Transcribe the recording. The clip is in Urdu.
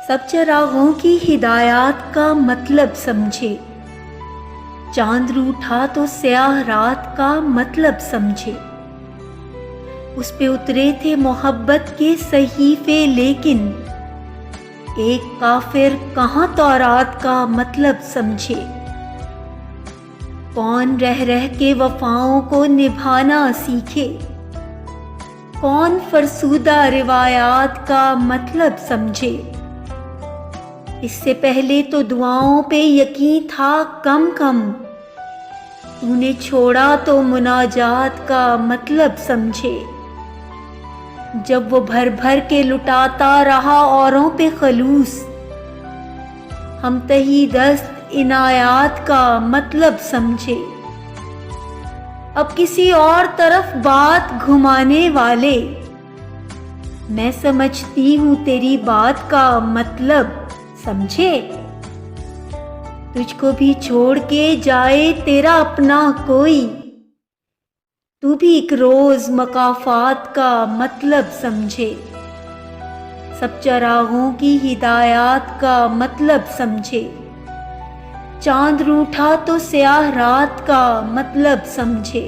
سب چراغوں کی ہدایات کا مطلب سمجھے، چاند روٹھا تو سیاہ رات کا مطلب سمجھے۔ اس پہ اترے تھے محبت کے صحیفے، لیکن ایک کافر کہاں تورات کا مطلب سمجھے۔ کون رہ رہ کے وفاؤں کو نبھانا سیکھے، کون فرسودہ روایات کا مطلب سمجھے۔ اس سے پہلے تو دعاؤں پہ یقین تھا کم کم، تو نے چھوڑا تو مناجات کا مطلب سمجھے۔ جب وہ بھر بھر کے لٹاتا رہا اوروں پہ خلوص، ہم تہی دست عنایات کا مطلب سمجھے۔ اب کسی اور طرف بات گھمانے والے، میں سمجھتی ہوں تیری بات کا مطلب سمجھے۔ تجھ کو بھی چھوڑ کے جائے تیرا اپنا کوئی، تو بھی ایک روز مقافات کا مطلب سمجھے۔ سب چراغوں کی ہدایات کا مطلب سمجھے، چاند روٹھا تو سیاہ رات کا مطلب سمجھے۔